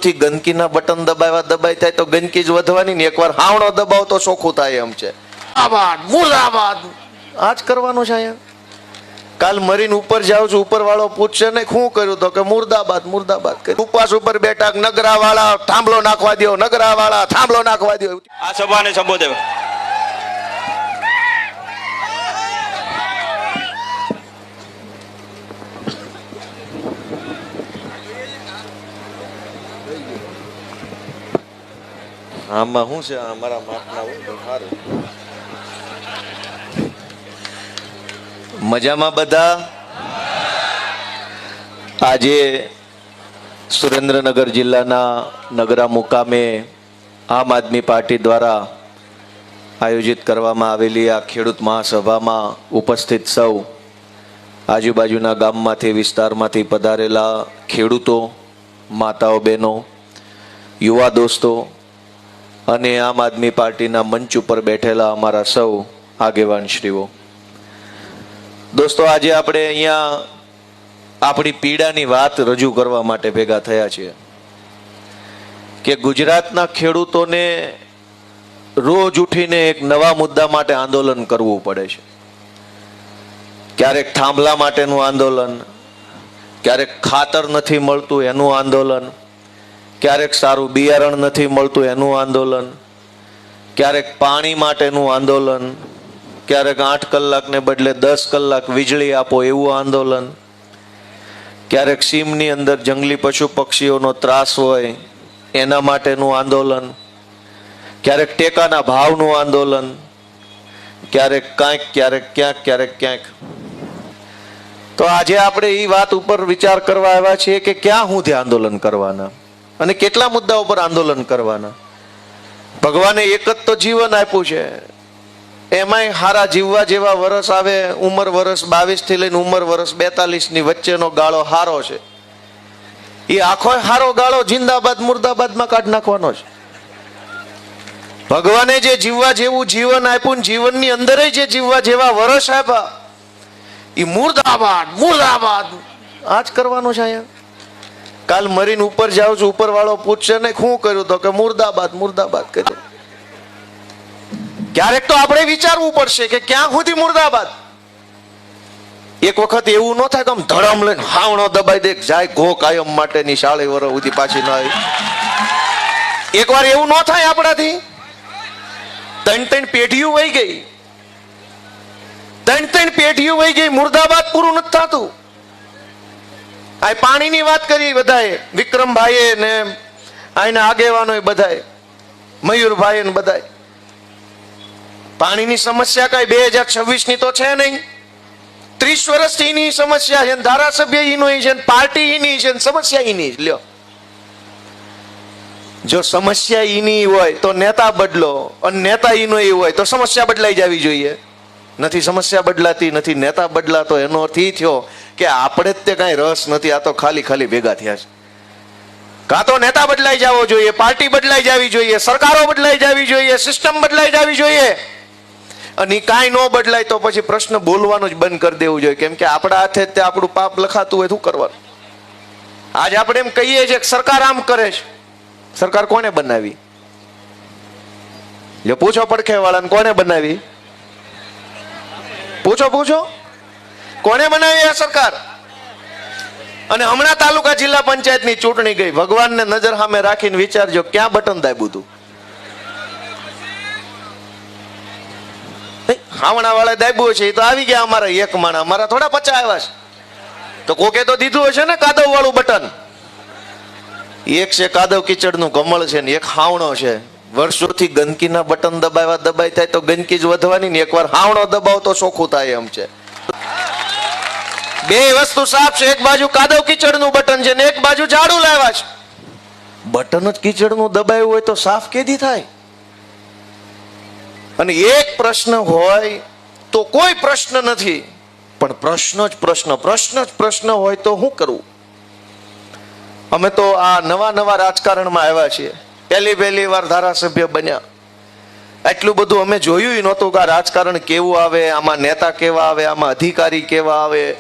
વર્ષોથી ગંદકીના બટન દબાઈ થાય તો ગંદકી જ વધવાની ને એકવાર હાવણો દબાવ તો ચોખ્ખું થાય એમ છે. મુર્દાબાદ આ જ કરવાનું છે અહીંયા. કાલ મરીને ઉપર જાઉં છું, ઉપર વાળો પૂછશે ને શું કર્યું તો કે મુર્દાબાદ મુર્દાબાદ. ઉપવાસ ઉપર બેઠા નગરા વાળા થાંભલો નાખવા દો, નગરા વાળા થાંભલો નાખવા દો. આ સભાને સંબોધે. આમાં શું છે? અમારા માપના હોય તો સારું. મજામાં બધા? આજે સુરેન્દ્રનગર જિલ્લાના નગરા મુકામે આમ આદમી પાર્ટી દ્વારા આયોજિત કરવામાં આવેલી આ ખેડૂત મહાસભામાં ઉપસ્થિત સૌ આજુબાજુના ગામમાંથી વિસ્તારમાંથી પધારેલા ખેડૂતો, માતાઓ, બહેનો, યુવા દોસ્તો અને આમ આદમી પાર્ટીના મંચ ઉપર બેઠેલા અમારા સૌ આગેવાનશ્રીઓ, દોસ્તો, આજે આપણે અહીંયા આપણી પીડાની વાત રજૂ કરવા માટે ભેગા થયા છીએ કે ગુજરાતના ખેડૂતોને રોજ ઉઠીને એક નવા મુદ્દા માટે આંદોલન કરવું પડે છે. ક્યારેક થાંભલા માટેનું આંદોલન, ક્યારેક ખાતર નથી મળતું એનું આંદોલન, ક્યારેક સારું બિયારણ નથી મળતું એનું આંદોલન, ક્યારેક પાણી માટેનું આંદોલન, ક્યારેક 8 કલાકને બદલે 10 કલાક વીજળી આપો એવું આંદોલન, ક્યારેક સીમની અંદર જંગલી પશુ પક્ષીઓનો ત્રાસ હોય એના માટેનું આંદોલન, ક્યારેક ટેકાના ભાવનું આંદોલન, ક્યારેક કાંઈક, ક્યારેક ક્યાંક, ક્યારેક ક્યાંક. તો આજે આપણે એ વાત ઉપર વિચાર કરવા આવ્યા છીએ કે ક્યાં સુધી આંદોલન કરવાના અને કેટલા મુદ્દા ઉપર આંદોલન કરવાના. ભગવાને એક જ તો જીવન આપ્યું છે, એમાંય હારા જીવવા જેવા વર્ષ આવે. ઉંમર વર્ષ 22 થી લઈને ઉંમર વર્ષ 42 ની વચ્ચેનો ગાળો હારો છે. એ આખો હારો ગાળો જિંદાબાદ મુર્દાબાદમાં કાઢ નાખવાનો છે. ભગવાને જે જીવવા જેવું જીવન આપ્યું ને જીવનની અંદર જે જીવવા જેવા વર્ષ આપ્યા એ મુર્દાબાદ મુર્દાબાદ આ જ કરવાનું છે અહીંયા. કાલ મરીને ઉપર જાઉં છું, ઉપર વાળો પૂછશે ને શું કર્યું તો કે મુર્દાબાદ મુર્દાબાદ કહ્યું. ક્યારેક તો આપણે વિચારવું પડશે કે ક્યાં સુધી મુર્દાબાદ. એક વખત એવું ન થાય કે આમ ધડમ લઈને હાવણો દબાઈ દે જાય ઘો કાયમ માટેની 40 વર્ષ સુધી પાછી ન આવી. એકવાર એવું ન થાય આપણાથી. 3 પેઢીઓ વહી ગઈ, 3 પેઢીઓ વહી ગઈ, મુર્દાબાદ પૂરું નથી થતું. આ પાણીની વાત કરી બધાએ, વિક્રમભાઈએ ને આના આગેવાનો બધાએ, મયુરભાઈ ને બધાએ. પાણીની સમસ્યા કઈ 2026 ની તો છે નહીં. 30 વર્ષથી એની સમસ્યા છે, ધારાસભ્ય એનો છે, પાર્ટી એની છે, સમસ્યા એની. લ્યો, જો સમસ્યા એની હોય તો નેતા બદલો, અને નેતા એનો એ હોય તો સમસ્યા બદલાઈ જવી જોઈએ. નથી સમસ્યા બદલાતી, નથી નેતા બદલાતો, એનો અર્થ એ થયો કે આપણે જ તે કાંઈ રસ નથી, આ તો ખાલી ખાલી ભેગા થયા છે. કાં તો નેતા બદલાઈ જવો જોઈએ, પાર્ટી બદલાઈ જવી જોઈએ, સરકારો બદલાઈ જવી જોઈએ, સિસ્ટમ બદલાઈ જવી જોઈએ. અને કાંઈ ન બદલાય તો પછી પ્રશ્ન બોલવાનું જ બંધ કરી દેવું જોઈએ, કેમ કે આપણા હાથે તે આપણું પાપ લખાતું હોય શું કરવાનું. આજે આપણે એમ કહીએ છીએ કે સરકાર આમ કરે છે. સરકાર કોને બનાવી? જો પૂછો પડખે વાળાને, કોને બનાવી? પૂછો કોને બનાવી આ સરકાર? અને હમણાં તાલુકા જિલ્લા પંચાયતની ચૂંટણી ગઈ, ભગવાનને નજર સામે રાખીને વિચારજો ક્યાં બટન દાબ્યું હતું. હાવણા વાળા દાબ્યું છે એ તો આવી ગયા અમારા એક માણા, અમારા થોડા 50 આવ્યા છે. તો કોકે તો દીધું હશે ને કાદવ વાળું બટન. એક છે કાદવ કીચડનું કમળ છે ને એક હાવણો છે. વર્ષોથી ગંદકીના બટન દબાઈ થાય તો ગંદકી જ વધવાની ને એકવાર હાવણો દબાવ તો ચોખ્ખું થાય એમ છે. બે વસ્તુ સાફ છે, એક બાજુ કાદવ કીચડનું બટન છે ને એક બાજુ ઝાડુ લાવ્યા છે. બટન જ કીચડનું દબાયું હોય તો સાફ કેદી થાય? અને એક પ્રશ્ન હોય તો કોઈ પ્રશ્ન નથી, પણ પ્રશ્ન જ પ્રશ્ન હોય તો શું કરવું? અમે તો આ નવા રાજકારણમાં આવ્યા છીએ, પહેલી વાર ધારાસભ્ય બન્યા. એટલું બધું અમે જોયું નહોતું કે આ રાજકારણ કેવું આવે, આમાં નેતા કેવા આવે, આમાં અધિકારી કેવા આવે,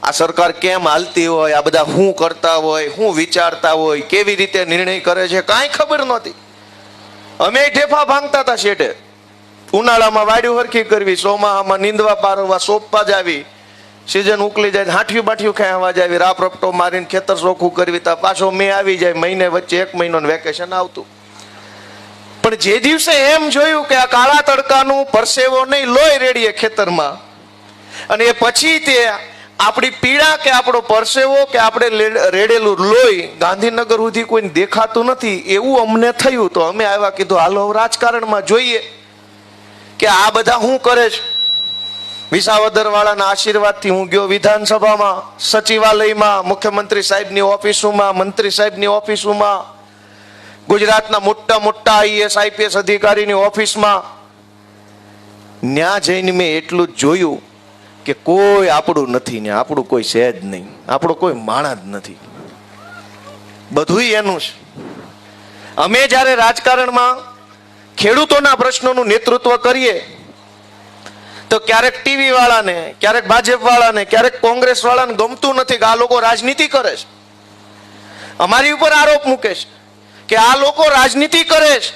આ સરકાર કેમ હાલતી હોય, આ બધા શું કરતા હોય, શું વિચારતા હોય, કેવી રીતે નિર્ણય કરે છે, કાંઈ ખબર નહોતી. અમે ઢેફા ભાંગતા હતા શેઠે. ઉનાળામાં વાડ્યું હરખી કરવી, ચોમાસામાં નીંદવા પારવા, સોંપવા જાવી, સીઝન ઉકલી જાય હાઠિયું બાઠિયું ખાવા જાવી, રાપ રપટો મારીને ખેતર ચોખ્ખું કરવી, તા પાછો મેં આવી જાય, મહિને વચ્ચે 1 મહિનાનું વેકેશન આવતું. પણ જે દિવસે એમ જોયું કે આ કાળા તડકાનું પરસેવો નહીં, લોહી રેડીએ ખેતરમાં, અને એ પછી તે આપણી પીડા કે આપણો પરસેવો કે આપણે રેડેલું લોહી ગાંધીનગર સુધી કોઈને દેખાતું નથી, એવું અમને થયું. તો અમે આવ્યા, કીધું હાલો રાજકારણમાં જોઈએ કે આ બધા શું કરે છે. વિસાવદર વાળાના આશીર્વાદથી હું ગયો વિધાનસભામાં, સચિવાલયમાં, મુખ્યમંત્રી સાહેબની ઓફિસોમાં, મંત્રી સાહેબની ઓફિસોમાં, ગુજરાતના મોટા મોટા આઈએસ આઈપીએસ અધિકારીની ઓફિસમાં. ન્યા જઈને મેં એટલું જ જોયું કે કોઈ આપણું નથી, ને આપણું કોઈ છે જ નહીં, આપણો કોઈ માણસ જ નથી, બધું એનું છે. અમે જ્યારે રાજકારણમાં ખેડૂતોના પ્રશ્નોનું નેતૃત્વ કરીએ તો ક્યારેક ટીવી વાળાને, ક્યારેક ભાજપ વાળાને, ક્યારેક કોંગ્રેસ વાળાને ગમતું નથી કે આ લોકો રાજનીતિ કરે છે, અમારી ઉપર આરોપ મૂકે છે કે આ લોકો રાજનીતિ કરે છે.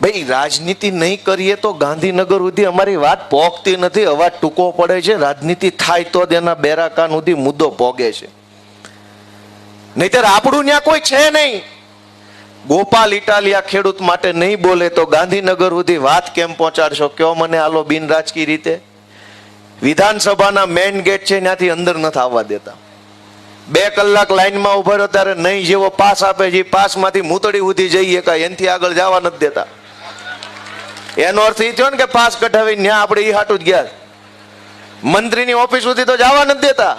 ભાઈ રાજનીતિ નહીં કરીએ તો ગાંધીનગર સુધી અમારી વાત પહોંચતી નથી, અવાજ ટૂંકો પડે છે. રાજનીતિ થાય તો જ એના બેરા કાન સુધી મુદ્દો પોગે છે, નહીતર આપણું ત્યાં કોઈ છે નહીં. ગોપાલ ઇટાલિયા ખેડૂત માટે નહીં બોલે તો ગાંધીનગર સુધી વાત કેમ પહોંચાડશો? કયો મને આલો બિન રાજકીય રીતે. વિધાનસભાના મેઇન ગેટ છે ત્યાંથી અંદર નથી આવવા દેતા. 2 કલાક લાઈનમાં ઉભા રહ્યો ત્યારે નહીં જેવો પાસ આપે છે, પાસમાંથી મૂતળી સુધી જઈએ કાંઈ એનાથી આગળ જવા નથી દેતા. એનો અર્થ એ થયો ને કે પાસ કઢાવી ત્યાં આપણે એ હાટું જ ગયા. મંત્રીની ઓફિસ સુધી તો જવા નથી દેતા.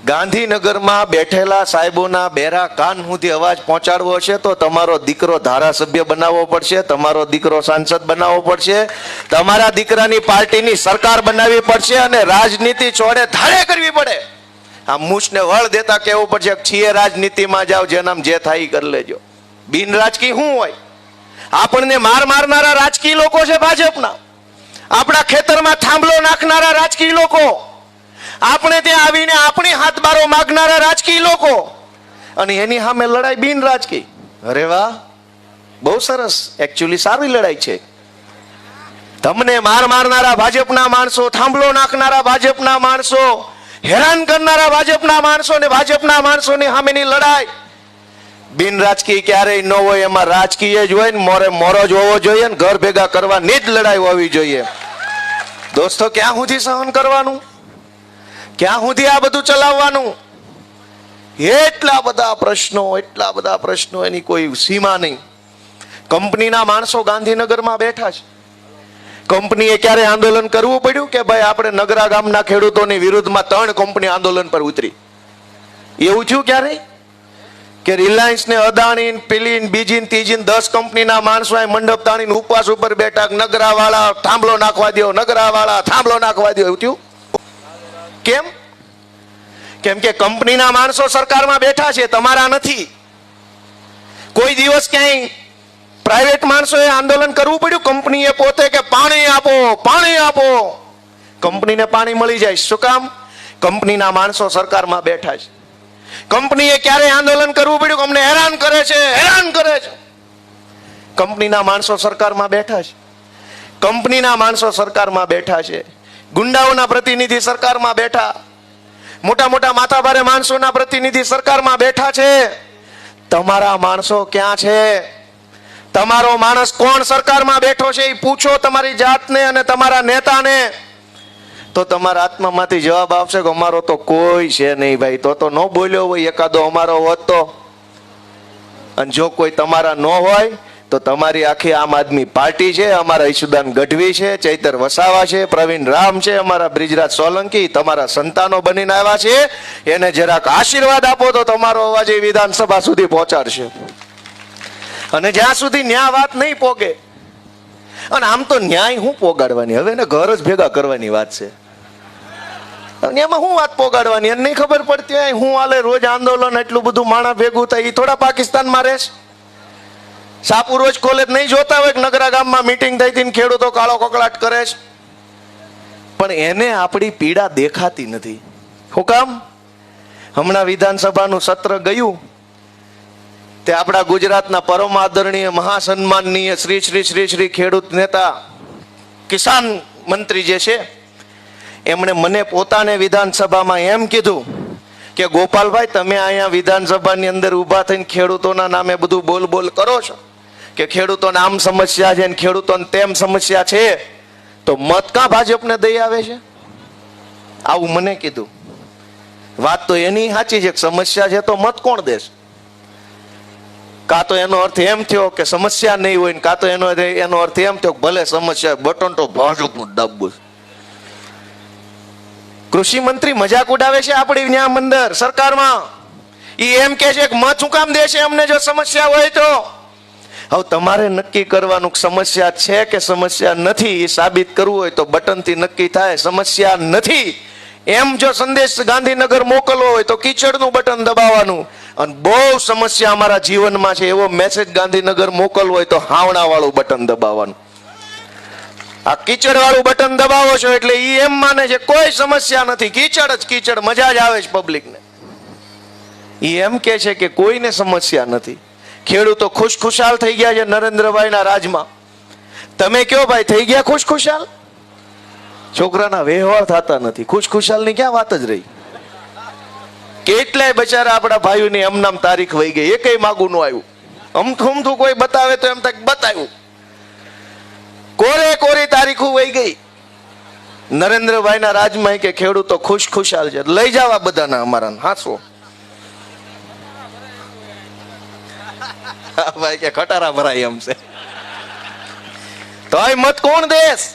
ગાંધીનગરમાં બેઠેલા સાહેબોના બેરા કાન સુધી અવાજ પહોંચાડવો છે તો તમારો દીકરો ધારાસભ્ય બનાવવો પડશે, તમારો દીકરો સાંસદ બનાવવો પડશે, તમારા દીકરાની પાર્ટીની સરકાર બનાવવી પડશે, અને રાજનીતિ ચોડે ધાડે કરવી પડે. આ મૂછને વળ દેતા કહેવું પડશે છીએ રાજનીતિમાં જાઓ, જેનામ જે થાય એ કરી લેજો. બિન રાજકીય શું હોય? આપણને માર મારનારા રાજકીય લોકો છે ભાજપના, આપણા ખેતરમાં થાંભલો નાખનારા રાજકીય લોકો, આપણે ત્યાં આવીને આપણી હાથબારો માગનારા રાજકીય લોકો, અને એની સામે લડાઈ બિન રાજકીય. અરે વાહ, બહુ સરસ, એકચ્યુઅલી સારી લડાઈ છે. તમને માર મારનારા ભાજપના માણસો, થાંભલો નાખનારા ભાજપના માણસો, હેરાન કરનારા ભાજપના માણસો ને ભાજપના માણસોની સામેની લડાઈ બિન રાજકીય ક્યારેય ન હોય, એમાં રાજકીય જ હોય ને મોરે મોરો જ હોવો જોઈએ, ને ઘર ભેગા કરવાની જ લડાઈ હોવી જોઈએ. દોસ્તો, ક્યાં સુધી સહન કરવાનું? ક્યાં સુધી આ બધું ચલાવવાનું? એટલા બધા પ્રશ્નો, એની કોઈ સીમા નહીં. કંપનીના માણસો ગાંધીનગરમાં બેઠા છે. કંપનીએ ક્યારે આંદોલન કરવું પડ્યું કે ભાઈ આપણે નગરા ગામના ખેડૂતોની વિરુદ્ધમાં 3 કંપની આંદોલન પર ઉતરી? એવું થયું ક્યારે કે રિલાયન્સ ને અદાણી પેલી બીજી ત્રીજી 10 કંપનીના માણસો મંડપ તાણીને ઉપવાસ ઉપર બેઠા, નગરા વાળા થાંભલો નાખવા દો, નગરા વાળા થાંભલો નાખવા દો? એવું થયું કેમ? કેમ કે કંપનીના માણસો સરકારમાં બેઠા છે, તમારા નથી. કોઈ દિવસ ક્યાંય પ્રાઇવેટ માણસોએ આંદોલન કરવું પડ્યું કંપનીએ પોતે કે પાણી આપો, પાણી આપો? કંપનીને પાણી મળી જાય. શું કામ? કંપનીના માણસો સરકારમાં બેઠા છે. કંપનીએ ક્યારે આંદોલન કરવું પડ્યું? અમને હેરાન કરે છે, હેરાન કરે છે. કંપનીના માણસો સરકારમાં બેઠા છે. કંપનીના માણસો સરકારમાં બેઠા છે. ગુંડાઓના પ્રતિનિધિ સરકારમાં બેઠા, મોટા મોટા માથાભારે માણસોના પ્રતિનિધિ સરકારમાં બેઠા છે. તમારા માણસો ક્યાં છે? તમારો માણસ કોણ સરકારમાં બેઠો છે એ પૂછો તમારી જાતને અને તમારા નેતાને, તો તમારા આત્મામાંથી જવાબ આવશે કે અમારો તો કોઈ છે નહીં ભાઈ. તો ન બોલ્યો હોય એકાદો અમારો હોત તો. અને જો કોઈ તમારા ન હોય તો તમારી આખી આમ આદમી પાર્ટી છે, અમારા ઈશુદાન ગઢવી છે, ચૈતર વસાવા છે, પ્રવીણ રામ છે, અમારા બ્રિજરાજ સોલંકી તમારા સંતાનો બનીને આવ્યા છે. એને જરાક આશીર્વાદ આપો તો તમારો અવાજ એ વિધાનસભા સુધી પહોંચાડશે. અને જ્યાં સુધી ન્યાય વાત નહીં પોગે, અને આમ તો ન્યાય હું પોગાડવાની, હવે એને ઘર જ ભેગા કરવાની વાત છે. એમાં હું વાત પોગાડવાની એને નહીં ખબર પડતી હોય. હું હાલે રોજ આંદોલન, એટલું બધું માણસ ભેગું થાય, એ થોડા પાકિસ્તાનમાં રહેશે? સાપુ રોજ કોલેજ નહીં જોતા હોય કે નગરા ગામમાં મીટિંગ થઈ હતી, ખેડૂતો કાળો કકળાટ કરે છે? પણ એને આપણી પીડા દેખાતી નથી. શું કામ? હમણાં વિધાનસભાનું સત્ર ગયું તે આપણા ગુજરાતના પરમ આદરણીય મહાસન્માનનીય શ્રી શ્રી શ્રી શ્રી ખેડૂત નેતા કિસાન મંત્રી જે છે એમણે મને પોતાને વિધાનસભામાં એમ કીધું કે ગોપાલભાઈ, તમે અહીંયા વિધાનસભાની અંદર ઊભા થઈને ખેડૂતોના નામે બધું બોલ બોલ કરો છો કે ખેડૂતોને આમ સમસ્યા છે ને ખેડૂતોને તેમ સમસ્યા છે, તો મત કાં ભાજપને દઈ આવે છે? આવું મને કીધું. વાત તો એની સાચી છે કે સમસ્યા છે તો મત કોણ દેશે? કાં તો એનો અર્થ એમ થયો કે સમસ્યા નહીં હોય ને કાં તો એનો અર્થ એમ થયો કે ભલે સમસ્યા બટન તો ભાજપનું દાબવું. કૃષિ મંત્રી મજાક ઉડાવે છે આપણી ન્યા મંદર સરકારમાં. ઈ એમ કે છે કે મત શું કામ દેશે અમને જો સમસ્યા હોય તો? હવે તમારે નક્કી કરવાનું સમસ્યા છે કે સમસ્યા નથી એ સાબિત કરવું હોય તો બટનથી નક્કી થાય. સમસ્યા નથી એમ જો સંદેશ ગાંધીનગર મોકલવો હોય તો કીચડનું બટન દબાવવાનું, અને બહુ સમસ્યા અમારા જીવનમાં છે એવો મેસેજ ગાંધીનગર મોકલવો હોય તો હાવણા વાળું બટન દબાવવાનું. આ કીચડ વાળું બટન દબાવો છો એટલે ઈ એમ માને છે કોઈ સમસ્યા નથી, કીચડ જ કીચડ, મજા જ આવે છે પબ્લિકને. ઈ એમ કે છે કે કોઈને સમસ્યા નથી. ખેડૂતો ખુશખુશાલ થઈ ગયા છે નરેન્દ્રભાઈના રાજમાં. તમે કયો ભાઈ, થઈ ગયા ખુશખુશાલ? છોકરાના વ્યવહાર થતા નથી, ખુશખુશાલ ની ક્યાં વાત જ રહી. કેટલાય બચારા આપણા ભાઈઓની એમનામ તારીખ વહી ગઈ, એકેય માગું નું આવ્યું. અમથું કોઈ બતાવે તો એમ થાય બતાવ્યું, કોરે કોરી તારીખું વહી ગઈ. નરેન્દ્રભાઈના રાજમાં કે ખેડૂતો ખુશખુશાલ છે, લઈ જવા બધાના અમારા હાસો. ભાઈ કે ખટારા ભરાય એમ છે. તો મત કોણ દેશ?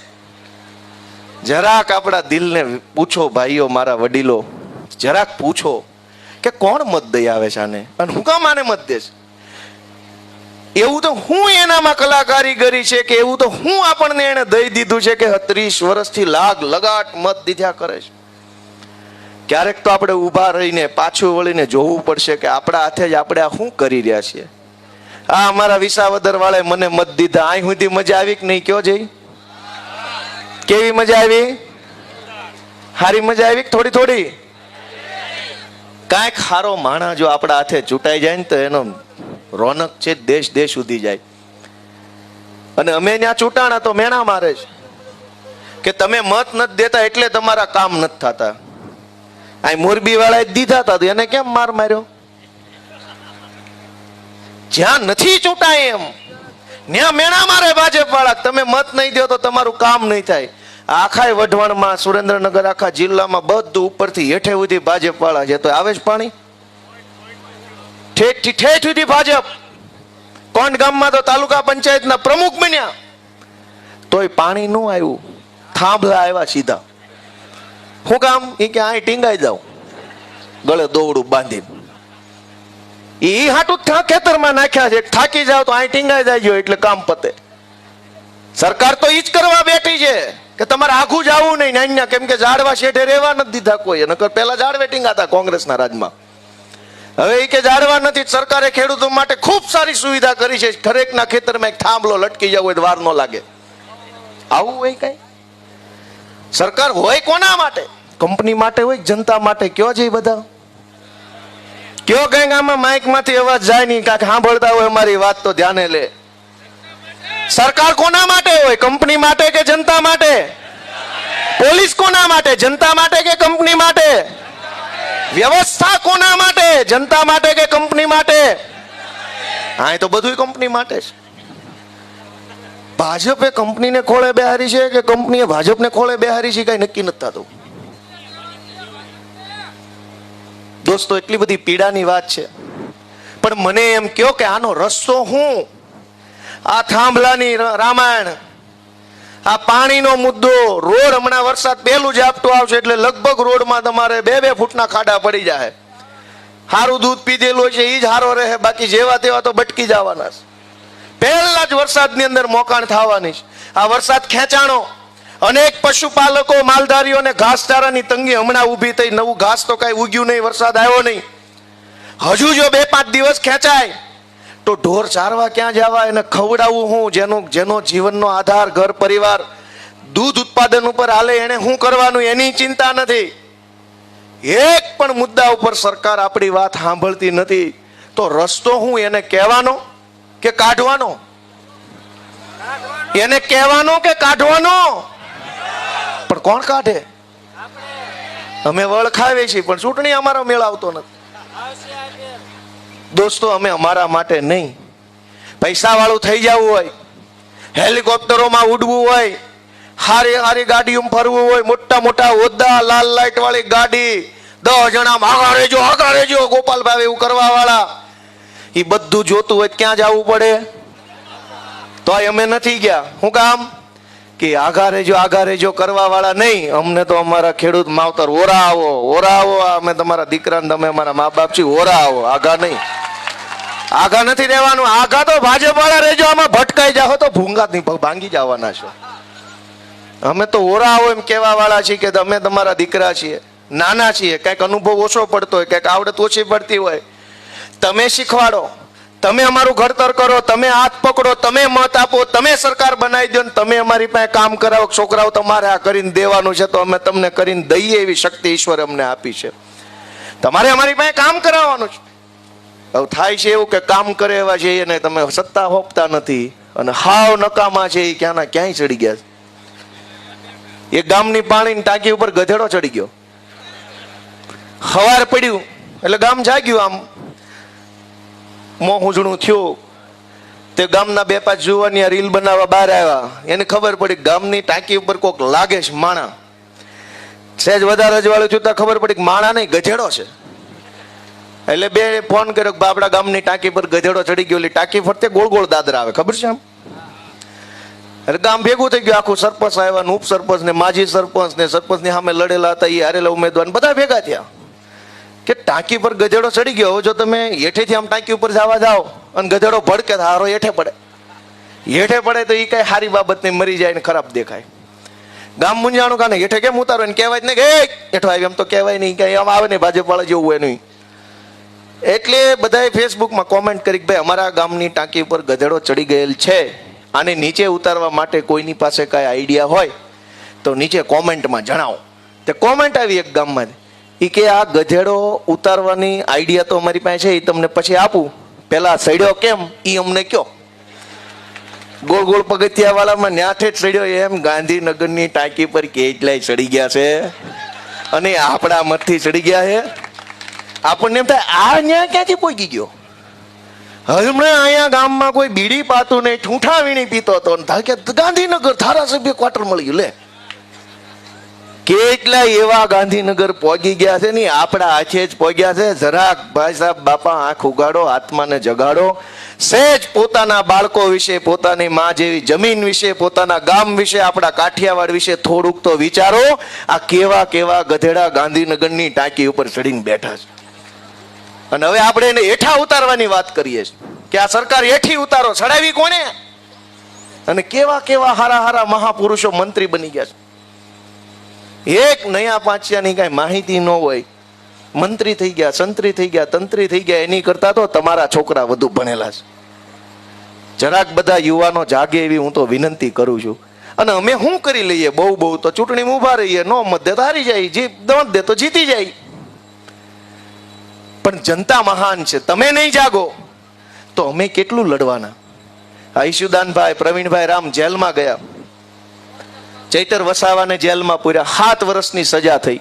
જરાક આપણા દિલને પૂછો ભાઈઓ, મારા વડીલો, જરાક પૂછો કે કોણ મત દઈ આવે છે આને, અને હું કામ આને મત દેશ? એવું તો હું એનામાં કલાકારીગરી છે કે એવું તો હું આપણને એને દઈ દીધું છે કે 30 વર્ષથી લગાટ મત દીધા કરે છે. ક્યારેક તો આપણે ઊભા રહીને પાછું વળીને જોવું પડશે કે આપણા હાથે જ આપણે આ શું કરી રહ્યા છીએ. આ અમારા વિસાવદર વાળે મને મત દીધા, અહીં સુધી મજા આવી કે નહીં? કયો જઈ, કેવી મજા આવી? હારી મજા આવી? થોડી થોડી? કાંઈક હારો માણા જો આપણા હાથે ચૂંટાઈ જાય ને તો એનો રોનક છે દેશ દેશ સુધી જાય. અને અમે ત્યાં ચૂંટાણા તો મેણા મારે છે કે તમે મત નથી દેતા એટલે તમારા કામ નથી થતા. આ મોરબી વાળા દીધા હતા તો એને કેમ માર માર્યો? જ્યાં નથી ચૂંટાય એમ ત્યાં મેણા મારે ભાજપ વાળા, તમે મત નહીં દો તો તમારું કામ નહીં થાય. આખા વઢવાણમાં, સુરેન્દ્રનગર, આખા જિલ્લામાં બધું ઉપરથી હેઠે સુધી ભાજપ વાળા છે, તો આવે જ પાણી ઠેઠ સુધી ભાજપ. કોંડ ગામમાં તો તાલુકા પંચાયતના પ્રમુખ બન્યા તોય પાણી નું આવ્યું. થાંભલા આવ્યા સીધા. શું કામ? એ કે આ ટીંગાઈ જાવ ગળે દોવડું બાંધીને. એ હાટું ખેતરમાં નાખ્યા છે, થાકી જાવ તો આ ટીંગાઈ જાય એટલે કામ પતે. સરકાર તો ઈ જ કરવા બેઠી છે કે તમારે આઘું જવું નહીં નાન્યા, કેમ કે ઝાડવા શેઠે રહેવા નથી દીધા કોઈ. નકર પેલા ઝાડવે ટીંગાતા કોંગ્રેસના રાજમાં. હવે એ કે ઝાડવા નથી. સરકારે ખેડૂતો માટે ખૂબ સારી સુવિધા કરી છે. ખરેકના ખેતરમાં એક થાંભલો લટકી જાવ હોય તો વાર ન લાગે. આવું હોય કઈ? સરકાર હોય કોના માટે? કંપની માટે હોય, જનતા માટે? કયો છે બધા? કયો કઈક આમાં માઇક માંથી અવાજ જાય નહીં, કાંઈક સાંભળતા હોય અમારી વાત તો ધ્યાને લે. સરકાર કોના માટે હોય? કંપની માટે કે જનતા માટે? પોલીસ કોના માટે? જનતા માટે કે કંપની માટે? વ્યવસ્થા કોના માટે? જનતા માટે કે કંપની માટે? હા, તો બધું કંપની માટે છે. ભાજપે કંપનીને ખોળે બેહારી છે કે કંપનીએ ભાજપને ખોળે બેહારી છે કઈ નક્કી નથી થતું. દોસ્તો, એટલી બધી પીડાની વાત છે, પણ મને એમ કહો કે આનો રસ્તો શું? આ થાંભલાની રામાયણ, આ પાણીનો મુદ્દો, રોડ હમણાં વરસાદ પહેલું જ આપતું આવશે એટલે લગભગ રોડમાં તમારે 2-2 ફૂટના ખાડા પડી જાય. સારું દૂધ પીધેલું છે એ જ સારો રહે, બાકી જેવા તેવા તો બટકી જવાના છે. પહેલા જ વરસાદની અંદર મોકાણ થવાની છે. આ વરસાદ ખેંચાણો, અનેક પશુપાલકો, માલધારીઓને ઘાસચારાની તંગી હમણાં ઊભી થઈ. નવું ઘાસ તો કઈ ઉગ્યું નહીં, વરસાદ આવ્યો નહીં. હજુ જો 2-5 દિવસ ખેંચાય તો ઢોર ચારવા ક્યાં જવા, એને ખવડાવવું હું? જેનો જીવનનો આધાર ઘર પરિવાર દૂધ ઉત્પાદન ઉપર હાલે એને શું કરવાનું એની ચિંતા નથી. એક પણ મુદ્દા ઉપર સરકાર આપણી વાત સાંભળતી નથી. તો રસ્તો હું એને કહેવાનો કે કાઢવાનો? એને કહેવાનો કે કાઢવાનો? પણ કોણ કાઢે? અમે વળખાવીએ છીએ પણ ચૂંટણી અમારો મેળ આવતો નથી. દોસ્તો, અમે અમારા માટે નહીં, પૈસા વાળું થઈ જવું હોય, હેલિકોપ્ટરોમાં ઉડવું હોય, હારી હારી ગાડીઓમાં ફરવું હોય, મોટા મોટા હોદ્દા, લાલ લાઈટ વાળી ગાડી, 10 જણા આગળ રહેજો ગોપાલભાઈ એવું કરવા વાળા, એ બધું જોતું હોય ક્યાં જવું પડે? તો અમે નથી ગયા. શું કામ? કે આઘા રેજો કરવા વાળા નહીં. અમને તો અમારા ખેડૂત માવતર ઓરા આવો, અમે તમારા દીકરાને, તમે અમારા મા બાપ છીએ, ઓરા આવો, આઘા નહીં. આઘા નથી રહેવાનું. આઘા તો ભાજપ વાળા રહેજો, આમાં ભટકાઈ જાઓ તો ભૂંગા ભાંગી જવાના છો. અમે તો ઓરા આવો એમ કેવા વાળા છીએ કે અમે તમારા દીકરા છીએ, નાના છીએ, કઈક અનુભવ ઓછો પડતો હોય, કઈક આવડત ઓછી પડતી હોય, તમે શીખવાડો, તમે અમારું ઘડતર કરો, તમે હાથ પકડો, તમે મત આપો, તમે સરકાર બનાવી દો, તમે અમારી પાસે કામ કરાવો. છોકરાઓ તમારે આ કરીને દેવાનું છે તો અમે તમને કરીને દઈએ એવી શક્તિ ઈશ્વર અમને આપી છે. તમારે અમારી પાસે કામ કરાવવાનું છે. હવે થાય છે એવું કે કામ કરે એવા છે એને તમે સત્તા હોપતા નથી અને હાવ નકામા છે એ ક્યાંના ક્યાંય ચડી ગયા છે. એક ગામની પાણીની ટાંકી ઉપર ગધેડો ચડી ગયો. હવાર પડ્યું એટલે ગામ જાગ્યું, આમ મોં ઉજળું થયું. તે ગામના 2-5 જુવાની રીલ બનાવવા બહાર આવ્યા. એને ખબર પડી ગામની ટાંકી ઉપર કોક લાગે છે માણા. સહેજ વધારે રજવાળું થયું ખબર પડી કે માણા નહીં, ગધેડો છે. એટલે 2 ફોન કર્યો કે બાપડા ગામની ટાંકી પર ગધેડો ચડી ગયો. ટાંકી ફરતે ગોળ ગોળ દાદરા આવે, ખબર છે આમ. એટલે ગામ ભેગું થઈ ગયું, આખું સરપંચ આવ્યા, ઉપસરપંચ ને માજી સરપંચ ને સરપંચની સામે લડેલા હતા એ હારેલા ઉમેદવાર બધા ભેગા થયા કે ટાંકી પર ગધેડો ચડી ગયો. જો તમે હેઠેથી આમ ટાંકી ઉપર જવા જાઓ અને ગધેડો ભડકે હારો હેઠે પડે તો એ કઈ સારી બાબત નહીં, મરી જાય ને ખરાબ દેખાય. ગામ મુંજાણું કાને હેઠે કેમ ઉતારો એને કહેવાય જ નહીં કે હેઠો આવી, એમ તો કહેવાય નહીં, કઈ આમ આવે ને ભાજપ વાળા જેવું હોય નહીં. એટલે બધાએ ફેસબુકમાં કોમેન્ટ કરી કે ભાઈ અમારા ગામની ટાંકી ઉપર ગધેડો ચડી ગયેલ છે, આને નીચે ઉતારવા માટે કોઈની પાસે કાંઈ આઈડિયા હોય તો નીચે કોમેન્ટમાં જણાવો. તે કોમેન્ટ આવી એક ગામમાં એ કે આ ગધેડો ઉતારવાની આઈડિયા તો અમારી પાસે છે, એ તમને પછી આપું, પેલા સડ્યો કેમ એ અમને કયો. ગોળ ગોળ પગથિયા વાળામાં ન્યાઠે જ સડ્યો એમ ગાંધીનગરની ટાંકી પર કેટલાય ચડી ગયા છે અને આપણા મતથી ચડી ગયા છે. આપણને એમ થાય આ ન્યા ક્યાંથી પહોંચી ગયો. હમણાં અહીંયા ગામમાં કોઈ બીડી પાતું નહીં, ઠૂંઠા વીણી પીતો હતો, ગાંધીનગર ધારાસભ્ય ક્વાર્ટર મળી ગયું. લે કેટલા એવા ગાંધીનગર પહોંચી ગયા છે ને આપણા હાથે જ પહોંચ્યા છે. જરાક ભાઈ સાહેબ બાપા આંખ ઉગાડો, આત્માને જગાડો, સહેજ પોતાના બાળકો વિશે, પોતાની માં જેવી જમીન વિશે, પોતાના ગામ વિશે, આપણા કાઠિયાવાડ વિશે થોડુંક તો વિચારો. આ કેવા કેવા ગધેડા ગાંધીનગરની ટાંકી ઉપર ચડીને બેઠા છે અને હવે આપણે એને હેઠા ઉતારવાની વાત કરીએ છીએ કે આ સરકાર હેઠી ઉતારો. ચડાવી કોને? અને કેવા કેવા હારા હારા મહાપુરુષો મંત્રી બની ગયા છે. એક નયા પાંચિયાની કઈ માહિતી ન હોય, મંત્રી થઈ ગયા, સંત્રી થઈ ગયા, તંત્રી થઈ ગયા. એની કરતા તો તમારા છોકરા વધુ ભણેલા છે. જરાક બધા યુવાનો જાગે એવી હું તો વિનંતી કરું છું. અને અમે શું કરી લઈએ? બહુ તો ચૂંટણીમાં ઉભા રહીએ, નો મત દે તો હારી જાય, મત દે તો જીતી જાય. પણ જનતા મહાન છે. તમે નહીં જાગો તો અમે કેટલું લડવાના? ઈશુદાનભાઈ, પ્રવીણભાઈ રામ જેલમાં ગયા, ચૈતર વસાવાને જેલમાં પૂર્યા, 7 વર્ષની સજા થઈ.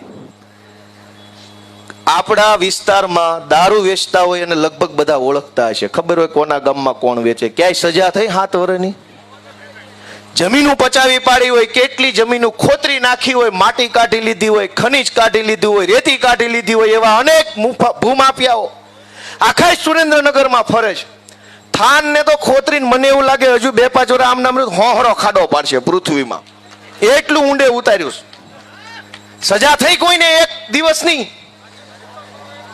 આપણા વિસ્તારમાં દારૂ વેચતા હોય અને લગભગ બધા ઓળખતા હશે, ખબર હોય કોના ગામમાં કોણ વેચે. ક્યાંય સજા થઈ 7 વર્ષની? જમીનું પચાવી પાડી હોય, કેટલી જમીનું ખોતરી નાખી હોય, માટી કાઢી લીધી હોય, ખનીજ કાઢી લીધું હોય, રેતી કાઢી લીધી હોય, એવા અનેક ભૂમાફિયાઓ આખા સુરેન્દ્રનગરમાં ફરે છે. થાન ને તો ખોતરીને મને એવું લાગે હજુ 2-5 વર્ષ આમ નામ હોહરો ખાડો પાડશે પૃથ્વીમાં, એટલું ઊંડે ઉતાર્યું. સજા થઈ કોઈને એક દિવસની?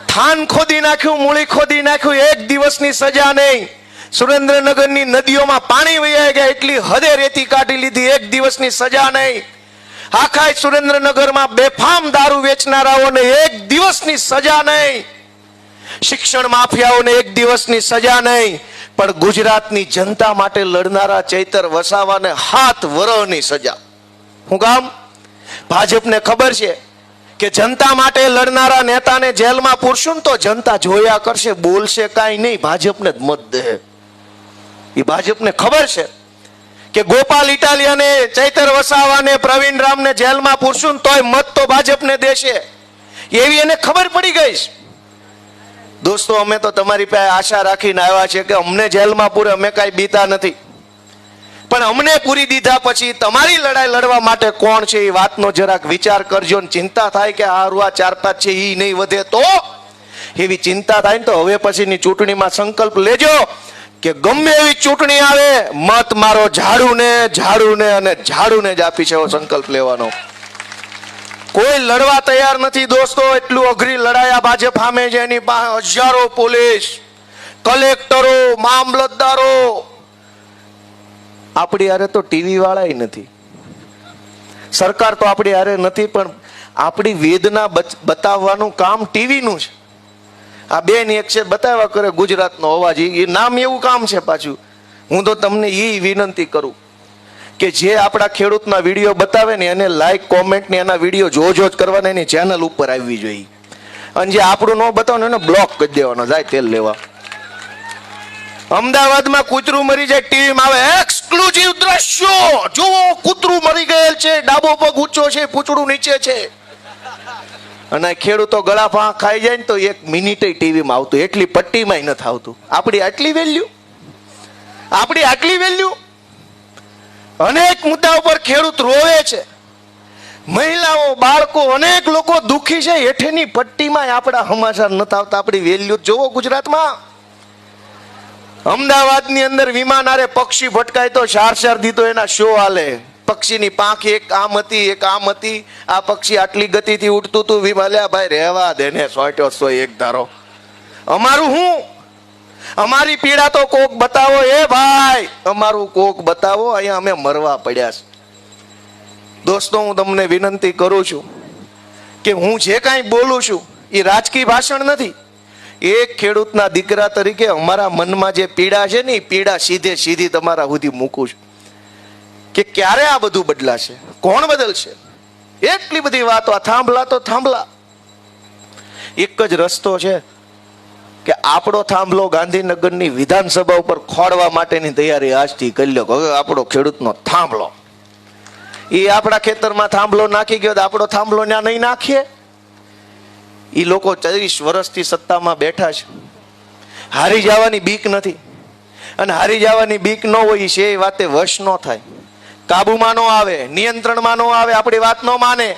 થાન ખોદી નાખ્યું, મૂળી ખોદી નાખ્યું, એક દિવસની સજા નહીં. સુરેન્દ્રનગરની નદીઓમાં પાણી વહી ગયા, એટલી હદે રેતી કાઢી લીધી, એક દિવસની સજા નહીં. આખા સુરેન્દ્રનગરમાં બેફામ દારૂ વેચનારાઓને એક દિવસની સજા નહીં. શિક્ષણ માફિયાઓને એક દિવસની સજા નહીં. પણ ગુજરાતની જનતા માટે લડનારા ચૈતર વસાવાને 7 વર્ષની સજા. હું કામ? ભાજપને ખબર છે કે જનતા માટે લડનારા નેતાને જેલમાં પૂરશું ને તો જનતા જોયા કરશે, બોલશે કાંઈ નહીં, ભાજપને જ મત દે. એ ભાજપને ખબર છે કે ગોપાલ ઇટાલિયાને, ચૈતર વસાવાને, પ્રવીણ રામને જેલમાં પૂરશું ને તોય મત તો ભાજપને દેશે, એવી એને ખબર પડી ગઈ છે. દોસ્તો, અમે તો તમારી પાસે આશા રાખીને આવ્યા છે કે અમને જેલમાં પૂરે, અમે કાંઈ બીતા નથી, પણ અમને પૂરી દીધા પછી તમારી લડાઈ લડવા માટે કોણ છે એ વાતનો જરાક વિચાર કરજો. ને ચિંતા થાય કે હારું આ 4-5 છે એ નહીં વધે તો, એવી ચિંતા થાય ને તો હવે પછીની ચૂંટણીમાં સંકલ્પ લેજો કે ગમે એવી ચૂંટણી આવે, મત મારો ઝાડુને અને ઝાડુને જ આપી છે, એવો સંકલ્પ લેવાનો. કોઈ લડવા તૈયાર નથી દોસ્તો. એટલું અઘરી લડાયા ભાજપ સામે છે, એની પાસે હજારો પોલીસ, કલેક્ટરો, મામલતદારો. આપણી હારે તો ટીવી વાળા નથી, સરકાર તો આપણી હારે નથી, પણ આપણી વેદના બતાવવાનું કામ ટીવીનું છે. આ બેન એક છે બતાવ્યા કરે ગુજરાતનો અવાજ, એ નામ એવું કામ છે પાછું. હું તો તમને એ વિનંતી કરું કે જે આપણા ખેડૂતના વિડીયો બતાવે ને એને લાઈક, કોમેન્ટ ને એના વિડીયો જોજો જ કરવાના, એની ચેનલ ઉપર આવવી જોઈએ. અને જે આપણું ન બતાવે ને એને બ્લોક કરી દેવાનો, જાય તેલ લેવા. અમદાવાદમાં કૂતરું મરી જાય, ટીવીમાં આવે એક્સક્લુઝિવ દ્રશ્યો, જુઓ કૂતરું મરી ગયેલ છે, ડાબો પગ ઊંચો છે, પૂંછડું નીચે છે. અને ખેડૂતો ગળા ફાં ખાઈ જાય ને તો 1 મિનિટે ટીવીમાં આવતું, એટલી પટ્ટીમાં નથી આવતું. આપણી આટલી વેલ્યુ. અનેક મુદ્દા ઉપર ખેડૂત રોવે છે, મહિલાઓ, બાળકો, અનેક લોકો દુખી છે, હેઠેની પટ્ટીમાં આપણા સમાચાર નથી આવતા. આપણી વેલ્યુ જોવો ગુજરાતમાં. અમદાવાદની અંદર વિમાન આરે પક્ષી ભટકાય તો 4 દીધો એના શો હાલે. પક્ષીની પાંખ એક આમ હતી, એક આમ હતી. આ પક્ષી આટલી ગતિથી ઉડતું હતું, વિમાલ્યા ભાઈ રહેવા દે ને, 100 એક ધારો. અમારું હું? અમારી પીડા તો કોક બતાવો એ ભાઈ, અમારું કોક બતાવો. અહીંયા અમે મરવા પડ્યા છે. દોસ્તો, હું તમને વિનંતી કરું છું કે હું જે કાંઈ બોલું છું એ રાજકીય ભાષણ નથી. એક ખેડૂતના દીકરા તરીકે અમારા મનમાં જે પીડા છે ને એ પીડા સીધી તમારા સુધી મૂકું છું કે ક્યારે આ બધું બદલાશે, કોણ બદલશે. એટલી બધી વાતો, આ થાંભલા. એક જ રસ્તો છે કે આપણો થાંભલો ગાંધીનગરની વિધાનસભા ઉપર ખોડવા માટેની તૈયારી આજથી કરી લો. હવે આપણો ખેડૂતનો થાંભલો, એ આપણા ખેતરમાં થાંભલો નાખી ગયો, આપણો થાંભલો ત્યાં નહીં નાખીએ. એ લોકો 30 વર્ષથી સત્તામાં બેઠા છે, હારી જવાની બીક નથી. અને હારી જવાની બીક ન હોય છે એ વાતે વશ ન થાય, કાબુમાં ન આવે, નિયંત્રણમાં ન આવે, આપણી વાત ન માને.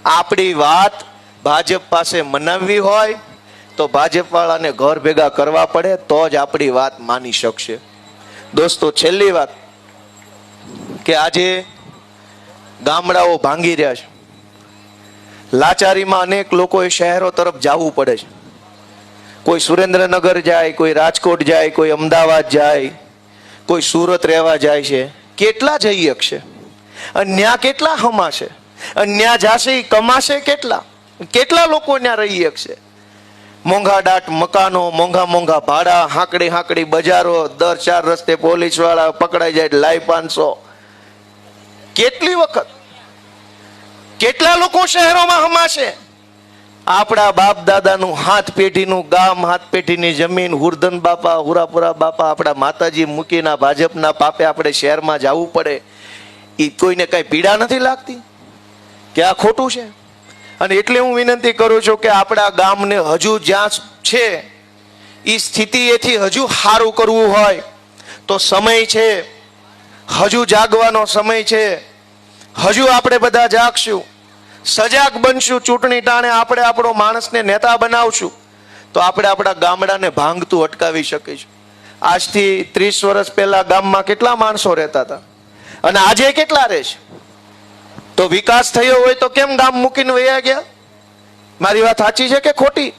આપણી વાત ભાજપ પાસે મનાવવી હોય તો ભાજપ વાળાને ઘર ભેગા કરવા પડે, તો જ આપણી વાત માની શકશે. દોસ્તો, છેલ્લી વાત કે આજે ગામડાઓ ભાંગી રહ્યા છે. લાચારીમાં અનેક લોકોએ શહેરો તરફ જવું પડે છે. કોઈ સુરેન્દ્રનગર જાય, કોઈ રાજકોટ જાય, કોઈ અમદાવાદ જાય, કોઈ સુરત રહેવા જાય છે. કેટલા જઈ શકશે? અને ન્યા કેટલા હમાશે? અને ન્યા જાશે એ કમાશે કેટલા લોકો ન્યા રહી શકશે? મોંઘા દાટ મકાનો, મોંઘા ભાડા, હાંકડી બજારો, દર 4 રસ્તે પોલીસ વાળા પકડાઈ જાય, લાઈ 500. કેટલી વખત કેટલા લોકો શહેરોમાં હમાશે? આપણા બાપ દાદાનું હાથ પેઢીનું ગામ, હાથ પેઢીની જમીન, હુરધન બાપા, હુરાપુરા બાપા, આપણા માતાજી મૂકીના ભાજપના પાપે આપણે શહેરમાં જવું પડે. એ કોઈને કઈ પીડા નથી લાગતી કે આ ખોટું છે? અને એટલે હું વિનંતી કરું છું કે આપણા ગામને હજુ જ્યાં છે એ સ્થિતિએથી હજુ સારું કરવું હોય તો સમય છે, હજુ જાગવાનો સમય છે. હજુ આપણે બધા જાગશું, સજાગ બનશું. ચૂંટણી ટાણે આપણે આપણો માણસને નેતા બનાવશું તો આપણે આપણા ગામડાને ભાંગતું અટકાવી શકીશું. આજથી 30 વર્ષ પહેલા ગામમાં કેટલા માણસો રહેતા હતા અને આજે કેટલા રહે છે? તો વિકાસ થયો હોય તો કેમ ગામ મૂકીને વયા ગયા? મારી વાત સાચી છે કે ખોટી?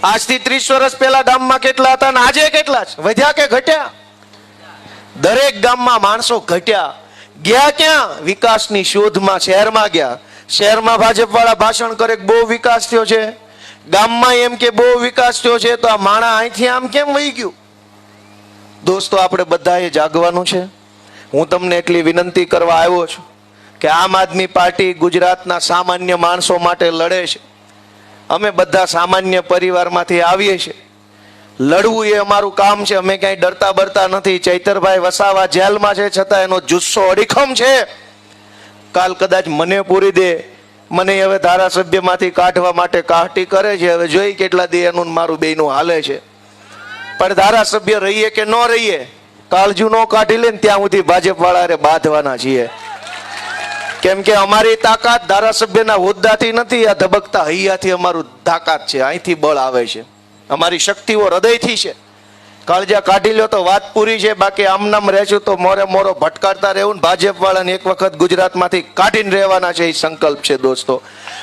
આજથી 30 વર્ષ પહેલા ગામમાં કેટલા હતા અને આજે કેટલા છે? વધ્યા કે ઘટ્યા? દરેક ગામમાં માણસો ઘટ્યા. ગયા ક્યાં? વિકાસની શોધમાં શહેરમાં ગયા. શહેરમાં ભાજપ વાળા ભાષણ કરે બહુ વિકાસ થયો છે, ગામમાં એમ કે બહુ વિકાસ થયો છે, તો આ માણા અહીંથી આમ કેમ વહી ગયું? દોસ્તો, આપણે બધાએ જાગવાનું છે. હું તમને એટલી વિનંતી કરવા આવ્યો છું કે આમ આદમી પાર્ટી ગુજરાતના સામાન્ય માણસો માટે લડે છે. અમે બધા સામાન્ય પરિવારમાંથી આવીએ છીએ. લડવું એ અમારું કામ છે. અમે ક્યાંય ડરતા બરતા નથી. ચૈતરભાઈ વસાવા જેલમાં છે, છતાં એનો જુસ્સો અડીખમ છે. કાલ કદાચ મને પૂરી દે, મને હવે ધારાસભ્યમાંથી કાઢવા માટે કાહટી કરે છે. હવે જોઈ કેટલા દી એનું ને મારું બેયનું હાલે છે. પણ ધારાસભ્ય રહીએ કે ન રહીએ, કાળજુ ન કાઢી લે ને ત્યાં સુધી ભાજપ વાળા બાંધવાના છીએ. કેમ કે અમારી તાકાત ધારાસભ્યના હોદ્દાથી નથી, આ ધબકતા હૈયાથી અમારું તાકાત છે. અહીંથી બળ આવે છે. અમારી શક્તિઓ હૃદયથી છે. કાળજા કાઢી લો તો વાત પૂરી છે. બાકી આમનામ રહેશું તો મોરે મોરો ભટકાડતા રહેવું ને ભાજપ વાળાને એક વખત ગુજરાતમાંથી કાઢીને રહેવાના છે. એ સંકલ્પ છે દોસ્તો.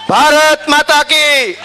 ભારત માતા કી